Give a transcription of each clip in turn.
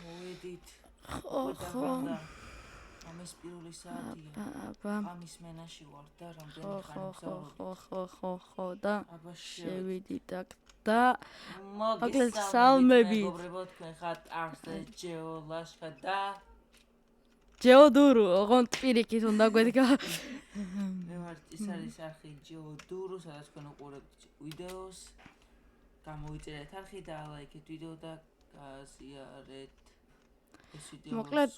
მოვედით. ხო. ამის პირველი საათია. აბა. ამის მენაში ვარ და რამდენი ხანი ვზაურობ. ხო და შევიდით აქ და მოგესალმებით სალმებით. მეგობრებო, თქვენ ხართ არზე ჯეოლაშხა და ჯეოდურუ, ოღონდ პირიქით უნდა გვედგა. მე ვარ ის არის არხი ჯეოდურუ, სადაც თქვენ უყურებთ ვიდეოს. გამოიწერეთ არხი და ლაიქეთ ვიდეო და გაზიარეთ ეს ვიდეო. მოკლედ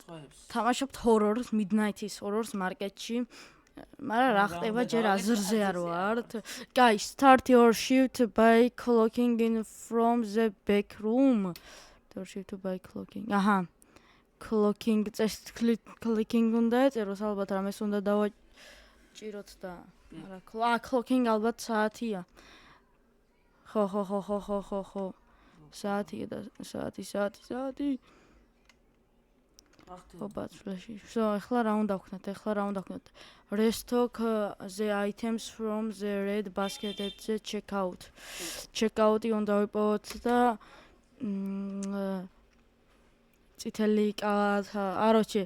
თამაშობთ ჰორორს, Midnight-ის ჰორორს მარკეტში. მაგრამ რა ხდება ჯერ აზრზე არ ვართ. Guys, start your shift by clocking in from the back room. Your shift by clocking. აჰა. Clocking წეს clicking უნდა ეწეროს ალბათ რამეს უნდა დავაჭიროთ და არა clocking ალბათ საათია. ხო. საათია და საათი. ოპა, ფლეში. ახლა რა უნდა ვქნათ? Restock the items from the red basket at the checkout. Checkout-ი უნდა ვიპოვოთ და წითელი კალათა. აროჩი,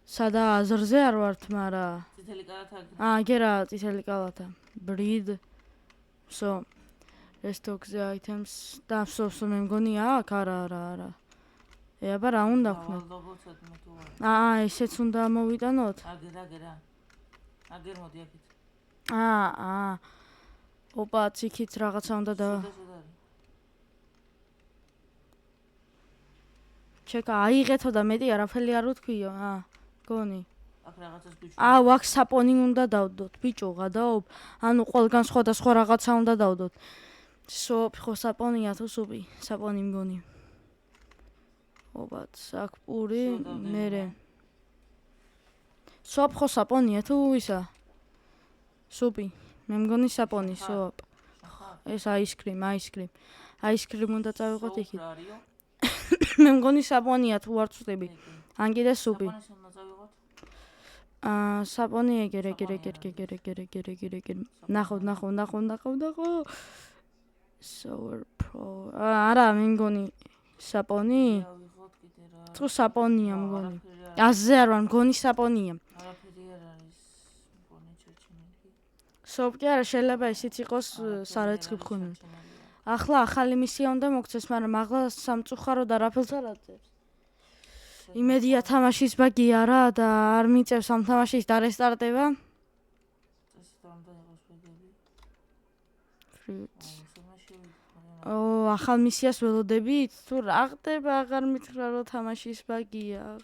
სადა აზრზე არ ვართ, მაგრამ წითელი კალათა. გერა წითელი კალათა. Breed. So, restock the items. და მე მგონი აქ არა. აბა რა უნდა ვქნათ? ესეც უნდა მოვიტანოთ? აგერ მოდი აქეთ. ოპა, ციქით რაღაცა უნდა და ჩეკა აიღეთო და მეტი არაფერი არ ვთქვიო. გონი. აქ რაღაცას გვიჩვენა. ვაქ საპონი უნდა დავდოთ, ბიჭო, გადაობ. ანუ ყველგან სხვა რაღაცა უნდა დავდოთ. ხო საპონია თუ სუპი? საპონი მგონი. ოპა, აქ პური, მერე. სოპ ხო საპონია თუ ისა? სუპი. მე მგონი საპონი, სოპ. ეს აისკრიმ. აისკრიმ უნდა წავიღოთ იქით. მე მგონი საპონია თუ არ ვწდები. ან კიდე სუპი. საპონი ეგერ. ნახო. Sour pro. არა, მე მგონი საპონი. თუ საპონია მგონი. აზე არ ვარ, მგონი საპონია. არაფერი არ არის. მგონი ჩერჩემელი. სოპი არა, შეიძლება ისიც იყოს სარეცხი ხუნი. ახლა ახალი მისია უნდა მოგცეს, მაგრამ აღლა სამწუხარო და რაფელს არ აწევს. იმედია თამაშის ბაგია რა და არ მიწევს ამ თამაშის დარესტარტება. ახალ მისიას ველოდებით? თუ რა ხდება, აღარ მითხრა რომ თამაშის ბაგია.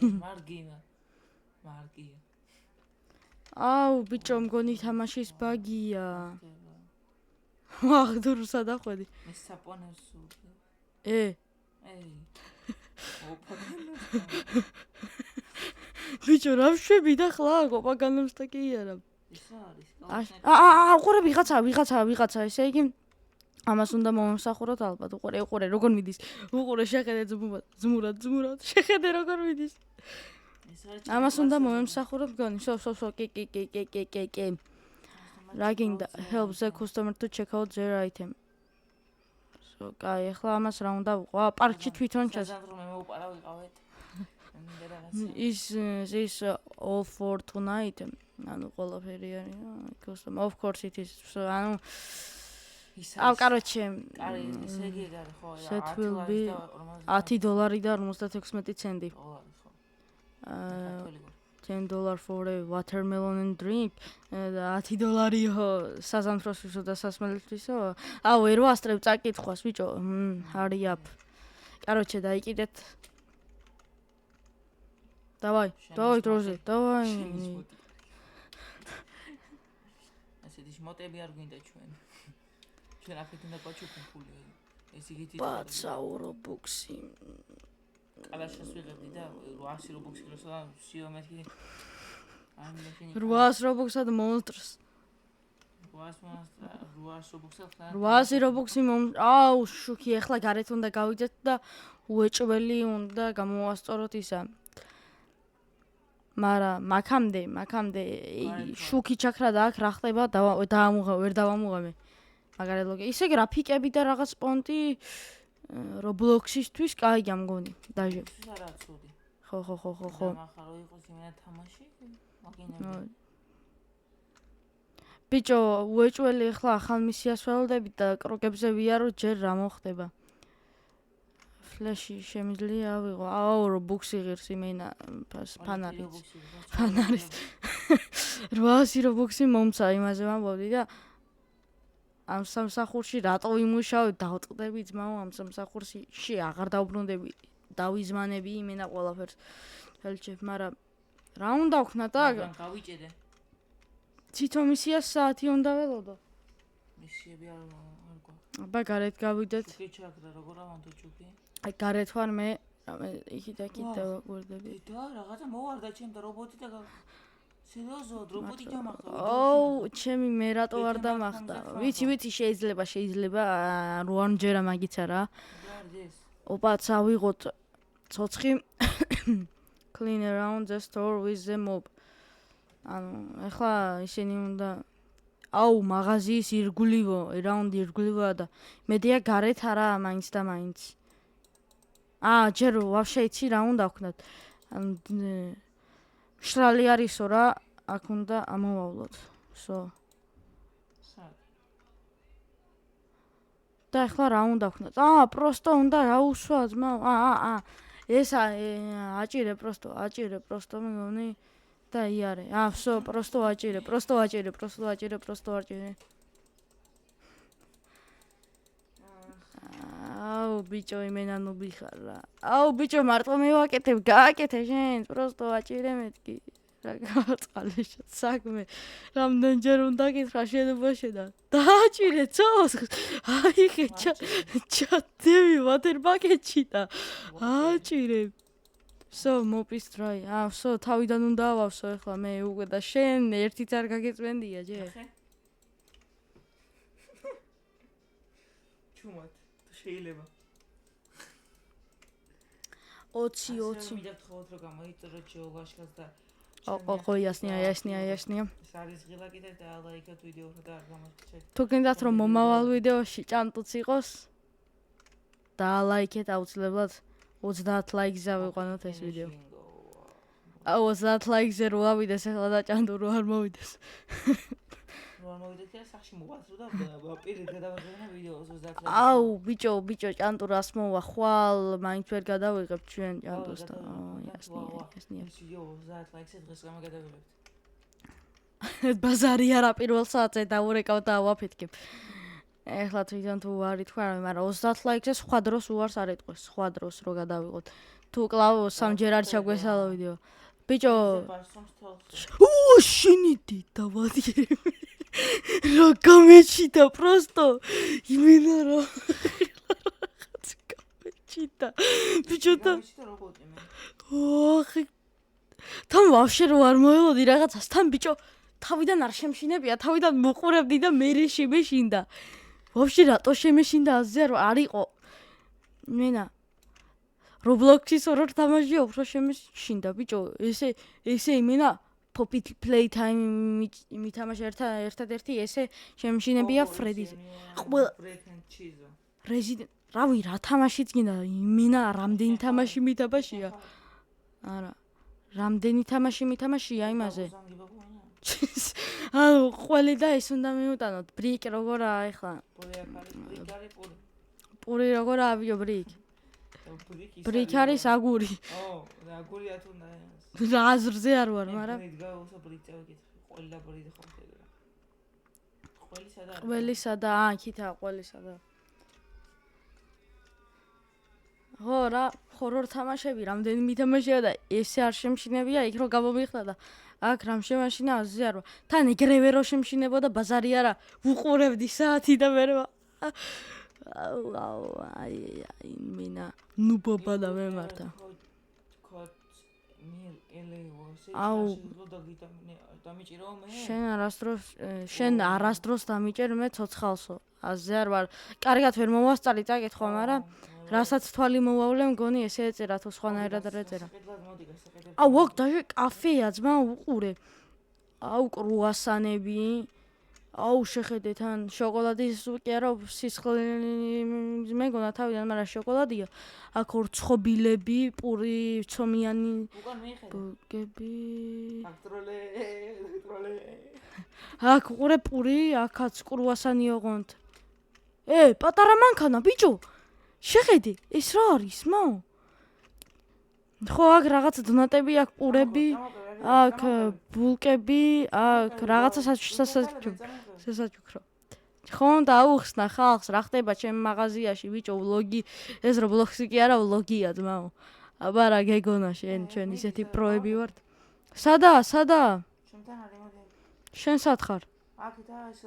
მარგია. აუ, ბიჭო, მგონი თამაშის ბაგია. დურსა დახვედი. მე საპონებს ვუყი. ოპა. ბიჭო, რა ვშვები და ხლა ოპაგანებს და კი არა. ის არის. უყურე ვიღაცა, ესე იგი ამას უნდა მომსახუროთ ალბათ. უყურე როგორ მიდის. უყურე შეხედე ზმურად. შეხედე როგორ მიდის. ამას უნდა მომსახუროთ გონი. კი. Ragging helps the customer to check out their item. So, კაი, ახლა ამას რა უნდა ვიყო? პარკში თვითონ ჩას. Is all for tonight. ანუ ყველაფერი არის. Customer, of course it is. So, ანუ კაროჩე. ესე იგი არის ხო? Set will be $10 და 56 ცენტი. $10 for a watermelon and drink. $10 საზამთროსვისო და სასმელისთვისო. ვერ ვასწრებ წაკითხვას, ბიჭო. Hurry up. კაროჩე, დაიკიდეთ. Давай, დროზე, давай. ასეთი მოტები არ გვინდა ჩვენ. ჩვენ აქეთ უნდა გვაჩუქული. ეს იგითი. Robux-ი. კალაშას ვიღებდი და 800 Robux როცა სიო მეთქი. 800 Robux-ა და მონსტრს. 800 Robux-ი აუ, შუქი, ახლა გარეთ უნდა გავიდეთ და უეჭველი უნდა გამოვასწოროთ ისა. მაგრამ მაქამდე შუქი ჩაქრა და აქ რა ხდება? ვერ დავამუღამე. მაგარი ლოგი. ისე გრაფიკები და რაღაც პონტი Roblox-ისთვის კაია მგონი. დაჟე. არა ცუდი. ხო. ახლა რო იყოს იმენა თამაში, მაგინები. ბიჭო, უეჭველი ახლა ახალ მისიას ველოდებით და კროკებზე ვიარო, ჯერ რა მოხდება. ფლეში შემიძლია ავიღო. Robux-ი ღირს იმენა ფანარით. ფანარის 800 Robux-ი მომცა იმაზე ვამბობდი და ამ სამსახურში რატო ვიმუშავებ, დავწყდები ძმაო ამ სამსახურში აღარ დავბრუნდები, დავიზმანები იმენა ყველაფერს. ხელჩებ, მაგრამ რა უნდა ვქნა და გავიჭედე. თვითონ მისიას საათი უნდა ველოდო. მისიები არ გვაქვს. აბა გარეთ გავიდეთ. ჩუქი ჩაქრა, როგორ ავანთო ჩუქი? აი გარეთ ვარ მე, იქით დავაკვირდები. და რაღაცა მოვარდა ჩემ და რობოტი და სერიოზოდ რობოტი დამახდა. ჩემი მე რატო არ დამახდა? ვიცი შეიძლება რუანჯერა მაგიცა რა. ოპაც ავიღოთ ცოცხი clean around the store with the mob. ანუ ეხლა ისინი უნდა მაღაზიის რაუნდი ირგვლივაა და მედია გარეთ არა მაინც და მაინც. ჯერ ვაფშე იცი რა უნდა ვქნათ. მშრალი არისო რა, აქ უნდა ამოვავლოთ. და ეხლა რა უნდა ვქნათ? პროსტო უნდა აუსვა ძმაო. ეს აჭირე პროსტო მეგონი და იარე. პროსტო აჭირე. ბიჭო იმენა ნუბი ხარ რა. ბიჭო მარტო მევაკეთებ, გააკეთე შენ, პროსტო აჭირე მეთქი. რა გაწყალეშა საქმე. რამდენჯერ უნდა გითხრა შენობაში და დააჭირე ცოს. ხე ჩადები ვატერ პაკეტში და აჭირე. მოპისტრაი. თავიდან უნდა ავავსო ეხლა მე უკვე და შენ ერთიც არ გაგეწვენდია ჯერ. ჩუმად შეიძლება 20 მიდაგთხოვოთ რომ გამოიწრო ჯოლაშკას და ясния. ეს არის ღილა კიდე და ლაიქოთ ვიდეოს და არ გამოჩეკ. თუ გინდათ რომ მომავალ ვიდეოში ჭანტუც იყოს და ლაიქეთ აუცილებლად 30 ლაიქზე ავიყვანოთ ეს ვიდეო. 30 ლაიქზე რო ავიდეს ახლა და ჭანდუ რო არ მოვიდეს. მოვიდეთ სახში მოვასრო და პირით გადავაგზავნე ვიდეოს 30 ლაიქს. ბიჭო ჭანტუ რას მოვა ხვალ მაინც ვერ გადავიღებ ჩვენ ჭანტუს და ясния. ეს ვიდეო 30 ლაიქზე დღეს გამაგადავიღებთ. ბაზარი არა პირველ საათზე დაურეკავ და ავაფეთქებ. ეხლა თვითონ თუ არ ითქვა, მაგრამ 30 ლაიქზე სხვა დროს უარს არ ეტყვეს, სხვა დროს რო გადავიღოთ. თუ კლავ სამჯერ არ ჩაგვესალა ვიდეო. ბიჭო შინიდი დავადიე. რა გამეჩიტა პროსტო. იმენა რა. რაღაც გამეჩიტა. ბიჭო და რობოტი მე. თან ვაფშე რო არ მოელოდი რაღაცას, თან ბიჭო თავიდან არ შემშინებია, თავიდან მოყურებდი და მე შემეშინდა. ვაფშე რატო შემეშინდა აზზე არ იყო. მენა Roblox-ის ორ თამაშია უფრო შემეშინდა ბიჭო. ესე იმენა Poppy Playtime მითამაშე ერთადერთი ესე შემშინებია Freddy. Resident რავი რა თამაშიც გინდა იმენა რამდენი თამაში მითამაშია. არა რამდენი თამაში მითამაშია იმაზე. ყველი და ეს უნდა მიუტანოთ. ბრიკ როგორაა ახლა? პური როგორ ავიო ბრიკ? ბრიკ არის აგური. აგურია თუნდა. რა აზრზე არ ვარ, მაგრამ ყველისა და იქითა ყველისა და ხორორ თამაშები რამდენი მითამაშია და ესე არ შემშინებია იქ რო გამომიხდა და აქ რამ შემაშინა აზზე არ ვარ. თან ეგრევე რო შემშინებოდა ბაზარი არა უყურებდი საათი და მე მინა ნუბობა და მემართა. შენ არასდროს დამიჭერ მე ცოცხალსო. აზზე არ ვარ. კარგად ვერ მოვასწარი წაკითხვა, მაგრამ რასაც თვალი მოვავლე მგონი ესე ეწერა თუ სხვანაირად არ ეწერა. დაჟე კაფეა ძმა უყურე. კრუასანები. აუ შეხედეთ ან შოკოლადის კი არა სისხლი მეგონა თავიდან მაგრამ შოკოლადია აქ ორცხობილები პური ცომიანი უკან მიხედა ბუგები აკტროლე აქ ყურე პური აქაც კრუასანი ოღონდ პატარა მანქანა ბიჭო შეხედე ეს რა არის მაო ხო აქ რაღაც დონატები აქ პურები აქ ბულკები აქ რაღაცა სასაჩუქრო ხო და აუხსნა ხალხს რა ხდება ჩემ მაღაზიაში ბიჭო ვლოგი ეს რო ბლოგი კი არა ვლოგია ძმაო აბა რა გეგონა ჩვენ ისეთი პროები ვართ სადა ჩემთან არის მოდი შენ სად ხარ აქ და ეს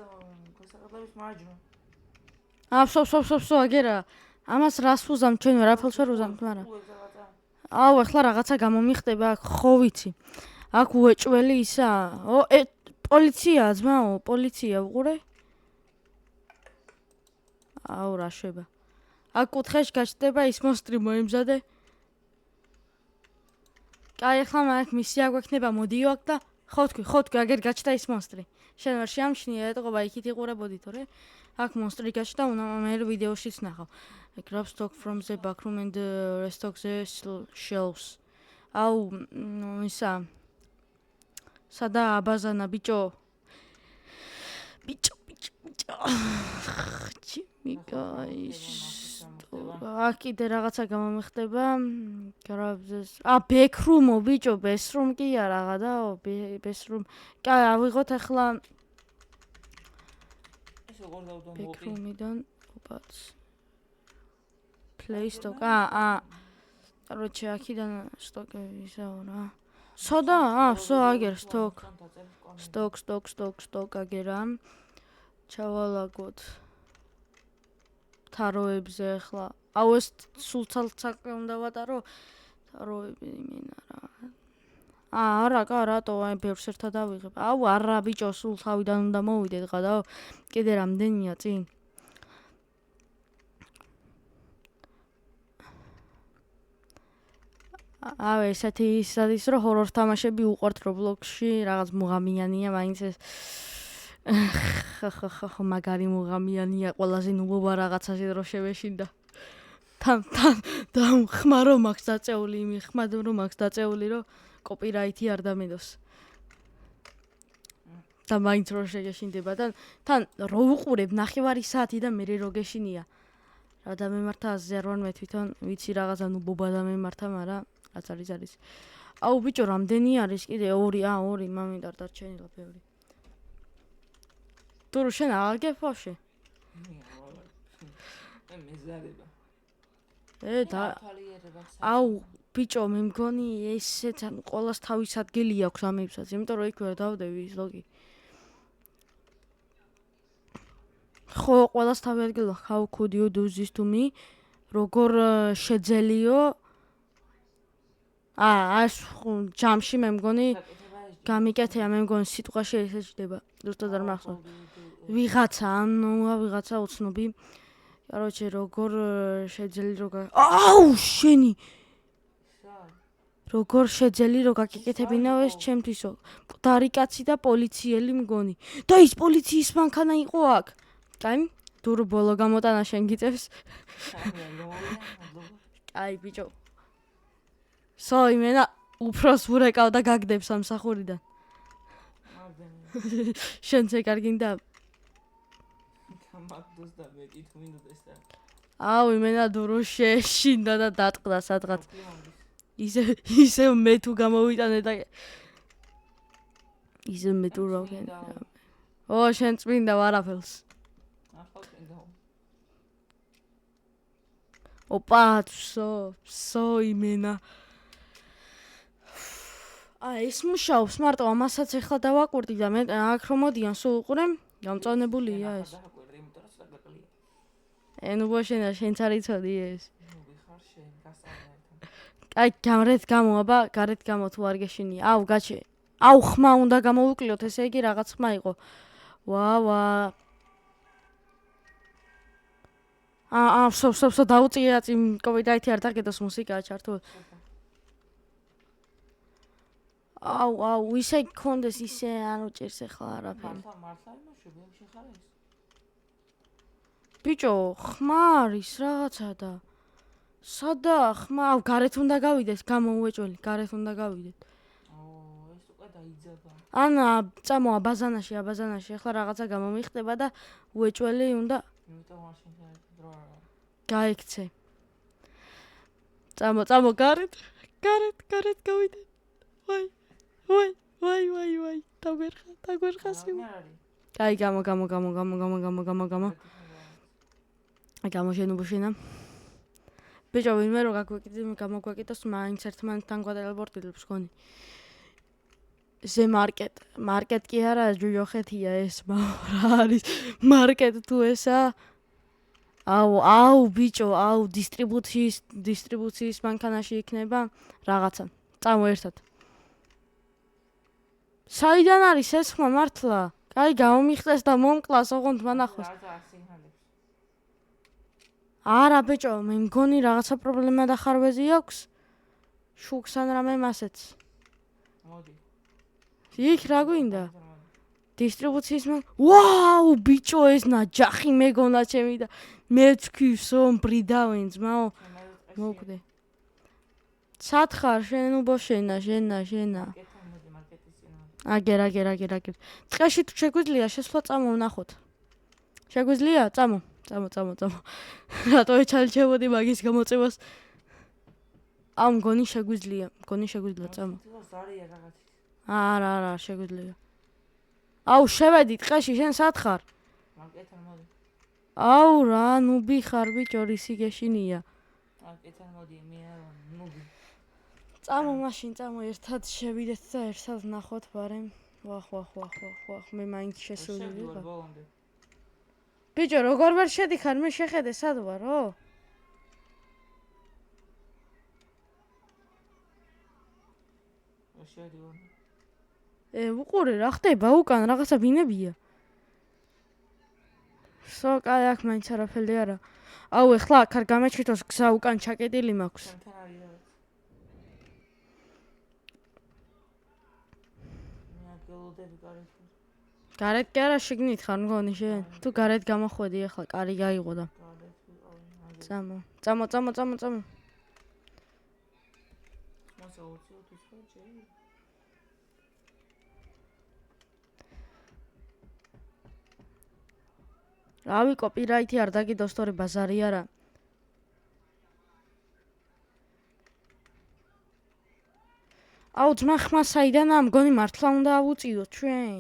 გასაყიდების მარჯვნივ აფსო აგერა ამას რას უზამ ჩვენ ვერაფერს ვერ უზამთ მაგრამ აუ ახლა რაღაცა გამომიხდება აქ ხო ვიცი აქ უეჭველი ისა პოლიცია ძმაო პოლიცია უყურე აუ რა შვება აქ კუთხეში გაჩნდება ის მონსტრი მოემზადე კაი ახლა მაგ მისია გვექნება მოდიო აქ და ხო თქვი აგერ გაჩნდა ის მონსტრი შენ ვერ შეამჩნია ეტყობა იქით იყურებოდი თორე აქ მონსტრი გაჩნდა მე ვიდეოშიც ნახავ grab stock from the back room and restock the shelves აუ ისა სადა აბაზანა ბიჭო ჩიმიკაის აქ კიდე რაღაცა გამომიხდება გრაბზეს ბექრუმო ბიჭო ბესრუმ კი არა რაღაცაო ბესრუმ კაი ავიღოთ ახლა ეს როგორ დავდო მოპი ბექრუმიდან ოპაც play stock короче აქიდან სტოკები ისაო რა სადა ვსო აგერ სტოკ აგერა ჩავალაგოთ თაროებზე ახლა აუ ეს სულ ცალ-ცალკე უნდა ვატარო თაროები იმენა რა არა რატო აი ბევრს ერთად ავიღებ აუ არა ბიჭო სულ თავიდან უნდა მოვიდეთ გადაო კიდე რამდენია წინ ესეთი ის რომ ჰორორ თამაშები უყვართ Roblox-ში რაღაც მუღამიანია მაინც ეს ხო მაგარი მუღამიანია ყველაზე ნუბობა რაღაცაზე რო შევეშინდა თან ხმარო მაქვს დაწეული ხმადრო მაქვს დაწეული რომ კოპირაითი არ დამედოს და მაინც რო შეგეშინდება და თან რო უყურებ ნახევარი საათი და მე რო გეშინია რა დამემართა 18 თვითონ ვიცი რაღაცა ნუბობა დამემართა მაგრამ რაც არის აუ ბიჭო რამდენი არის კიდე 2 მამინდა დარჩენილა ბევრი თუ შენ აგებ ბავშვი მეზარება და აუ ბიჭო მე მგონი ესეც ან ყოველს თავის ადგილი აქვს ამებსაც იმიტომ რომ იქ ვერ დავდები ის ლოგი ხო ყოველს თავი ადგილი აქვს how could you do this to me როგორ შეძელიო ეს ჯამში მე მგონი გამიკეთია მე მგონი სიტყვაში ესე ჯდება ზუსტად არ მახსოვს ვიღაცა უცნობი короче როგორ შეძელი აუ შენი როგორ შეძელი რო გაკეთებინო ეს ჩემთვისო მკვდარი კაცი და პოლიციელი მგონი და ის პოლიციის მანქანა იყო აქ კაი დურო ბოლო გამოტანა შენ გიწევს კაი ბიჭო იმენა უფროს ვურეკავ და გაგდებს სამსახურიდან შენც ეკარგინდა მაგდოს და მეკით მინუტეს და აუ იმენა დურო შეშინდა და დატყდა სადღაც ისე მე თუ გამოვიტანე და ისე მე თუ რა ვქენ შენ წმინდა ვარაფელს ოპა სო იმენა ეს მუშაობს მარტო ამასაც ახლა დავაკვირდი და მე აქ რომ მოდიან სულ უყურე გამწონებულია ეს ნუ შენ არ იცოდი ეს აი გამრეთ გამო აბა გარეთ გამო თუ არ გეშინია აუ გაჩე აუ ხმა უნდა გამოვიკლოთ ესე იგი რაღაც ხმა იყო ვა სო დაუწია წინ კოპირაითი არ დაგედოს მუსიკა ჩართო აუ, ისე გქონდეს ისე არ უჭირს ახლა არაფერი. მართლა იმაშობი ამ შეხარ ეს. ბიჭო, ხმა არის რაღაცა და სადა ხმა, გარეთ უნდა გავიდეთ, გამოუეჭველი, გარეთ უნდა გავიდეთ. ეს უკვე დაიძაბა. ან წამო აბაზანაში, ახლა რაღაცა გამომიხდება და უეჭველი უნდა იმიტომ მაშინ დრო არა. გაიქცე. წამო გარეთ გავიდეთ. ვაი, დაგვერხა სიმ. აი, გამო. გამოშენებოშენა. ბიჭო, ვინმე რო გამოგვეკიდოს, მაინც ერთმანეთთან გვატელეპორტირებს გონი. ზე მარკეტ კი არა, ჯოჯოხეთია ეს, რა არის? მარკეტ თუ ესა? აუ, ბიჭო, დისტრიბუციის მანქანაში იქნება რაღაცა. წამო ერთად. საიდან არის ეს ხმა მართლა? კაი, გამომიხდეს და მომკლას, ოღონდ მანახოს. არა, ბიჭო, მე მგონი რაღაცა პრობლემა და ხარვეზი აქვს. შუქს ან რამე მასეც. მოდი. იქ რა გვინდა? დისტრიბუციის ვაუ, ბიჭო, ეს ნაჯახი მეგონა ჩემი და მე თქვისო ბრიდავენ ძმაო. მოკვდე. სათხარ შენ უბოშენა, შენა. აგერ. ტყეში თუ შეგვიძლია შესვლა წამო ვნახოთ. შეგვიძლია? წამო. რატო ეჩალჩებოდი მაგის გამოწევას? მგონი შეგვიძლია, წამო. არა, შეგვიძლია. შევედი ტყეში, შენ სათხარ? მარკეტთან მოდი. რა, ნუბი ხარ ბიჭო, რისი გეშინია. მარკეტთან მოდი, მე არა, ნუბი. წამო მაშინ, ერთად შევიდეთ და ერთად ვნახოთ, ბარემ. ვახ, მე მაინც შესული ვიყავ. ბიჭო, როგორ ვერ შედიხარ, მე შეხედე სად ვარო? უყურე რა ხდება უკან, რაღაცა ბინებია. კაი, აქ მაინც არაფერი არა. ეხლა აქ არ გამეჩვიდოს გზა უკან ჩაკეტილი მაქვს. გარეთ კი არა, შიგნით ხარ მგონი შენ. თუ გარეთ გამოხვედი ახლა, კარი გაიღო და. წამო. რავი, კოპირაითი არ დაგიდოს, თორე ბაზარი არა. ძმა ხმა საიდანაა, მგონი მართლა უნდა ავუწიოთ ჩვენ.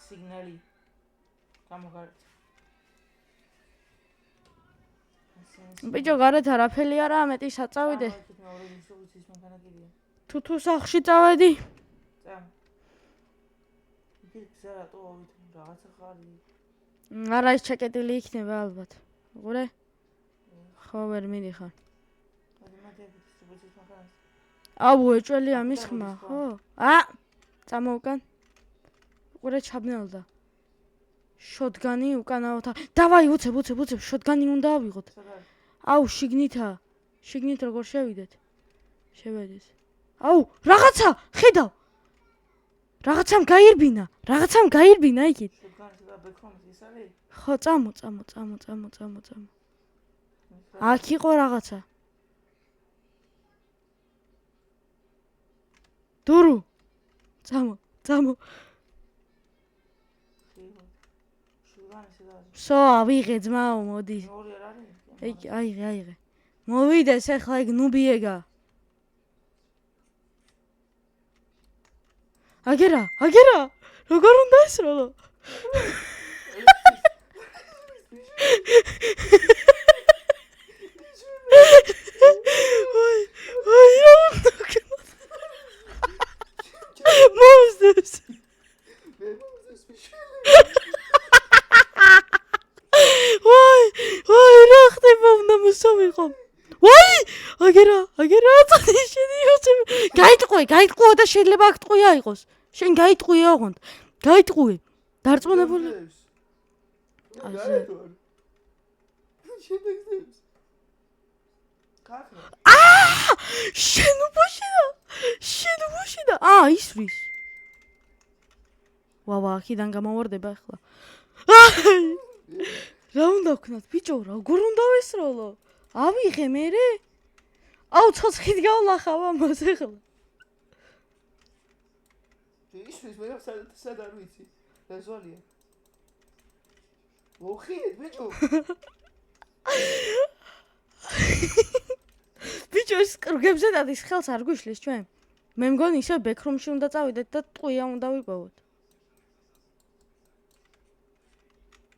სიგნალი. გამოგარეთ. ბიჭო, გარეთ არაფერი არაა, მეტი საწავიდე. თუ სახლში წავედი? არა, ის ჩაკეტილი იქნება ალბათ. უყურე? ხო, ვერ მიდიხარ. ეჭველი ამის ხმა, ხო? წამო უკან. უყურე, ჩაბნელდა. შოტგანი უკანავთ. დავაი, უცებ, შოტგანი უნდა ავიღოთ. შიგნითა. შიგნით როგორ შევიდეთ? შევედით. რაღაცა, ხედავ. რაღაცამ გაირბინა იქით. ხო, წამო. აქ იყო რაღაცა. დურუ. წამო. ავიღე ძმაო, მოდი. აიღე. მოვიდეს ახლა ეგ ნუბიეგა. აგერა. როგორ უნდა ესროლო? მოვსდეს. რა ხდება, უნდა მოსავიღო. აგერა, წადი იოცებ. გაიტყვე და შეიძლება აქ ტყვია იყოს. შენ გაიტყვია ოღონდ. დარწმუნებული. ხახრა. შენობაში და ისვრის. ვა, აქედან გამოვარდება ახლა. რა უნდა ვქნათ, ბიჭო, როგორ უნდა ვესროლო? ავიღე მერე? აუ, ცოცხლით გავლახავ ამას ახლა. ისვრის მე სად არ ვიცი. დაზვალია. მოხიეთ, ბიჭო. ბიჭო, ეს კრუგებზე დადის ხელს არ გვიშლის ჩვენ. მე მგონი ისე ბექრუმში უნდა წავიდეთ და ტყვია უნდა ვიპოვოთ.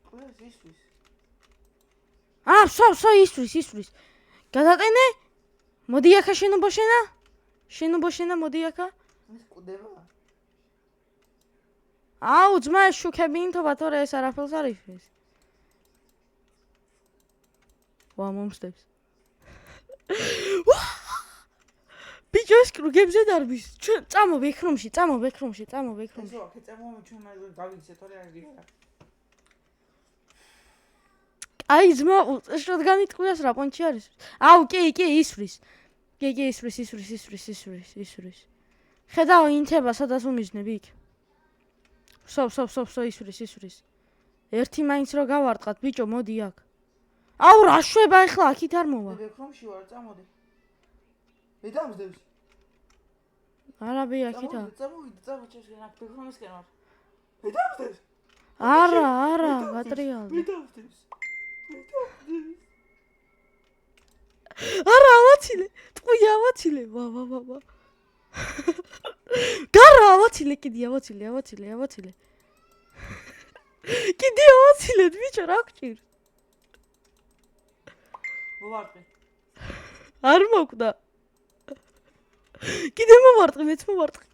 ყველას ისვრის. სო ისვრის. გადატენე? მოდი აქა შენობა შენა, მოდი აქა. ეს ყდება. აუ, ძმა, შუქები ინთობა, თორე ეს არაფერს არ ისვრის. ვა, მომსდებს. ბიჭო, ეს კრუგებზე დარბის. ჩვენ წამო ბექრუმში. ეს აქ წამოვე ჩვენ მაგ გავიქცე თორე არ გიხარ. აი, ძმა, შოდგანი ტყვიას რა პონჩი არის? აუ, კი, ისვრის. კი, ისვრის. ხედავ ინთება, სადაც უმიჯნებ იქ. სო, ისვრის. ერთი მაინც რო გავარტყათ, ბიჭო, მოდი აქ. აუ, რა შვება ახლა აქით არ მოვა. ბექრომში ვარ, წამოდი. მე დამძდებს. არა, ბი აქითა. წამოვიდე, აქ ბექრომისკენ ვარ. მე დამძდებს. არა, გატრიალდა. მე დამძდებს. არა, ავაცილე. ტყვია ავაცილე. ვა. გარა ავაცილე, კიდე ავაცილე. კიდე ავაცილე, ბიჭო, რა გჭირ? მოვარტყე. არ მოკვდა. კიდე მოვარტყე, მეც მოვარტყე.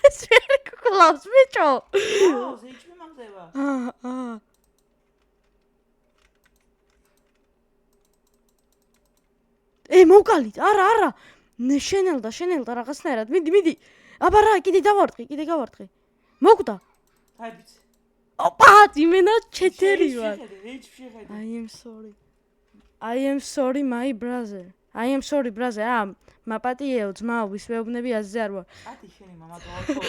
ეს ვერ გკლავს, ბიჭო. ზეიჭმი მაგდება. მოვკალით, არა. შენელდა რაღაცნაირად. მიდი. აბა რა, კიდე გავარტყე. მოკვდა. აი ბიჭი. ოპა, იმენა 4 ვარ. შეხედე. I am sorry my brother. მაპატიეო, ძმაო, ვისვეუბნები აზზე არ ვარ. ათი შენი მამა გავარქო.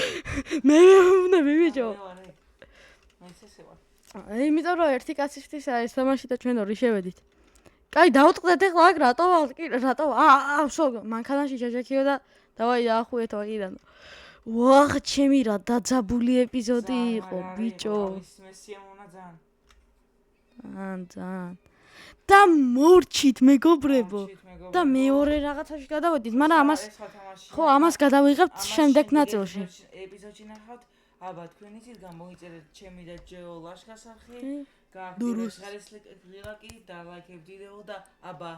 მე ვეუბნები, ბიჭო. მე ესე ვარ. იმიტომ რომ ერთი კაცი ხთვის არის თამაში და ჩვენ ორი შევედით. კაი, დავტყდეთ ახლა აქ რატო? სო, მანქანაში ჯაჯაკიო და დავაი დაახუეთ ვაკიდან. ვახ, ჩემი რა დაძაბული ეპიზოდი იყო, ბიჭო. ძალიან. და მორჩით მეგობრებო. და მეორე რაღაცაში გადავედით, მაგრამ ამას გადავიღებთ შემდეგ ნაწილში. ეპიზოდში ნახავთ, აბა თქვენ იცით გამოიწერეთ ჩემი და ჯეო ლაშქას არხი. გააქტიურეთ ღილაკი და ლაიქებ ვიდეო და აბა,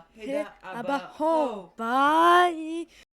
ბაი.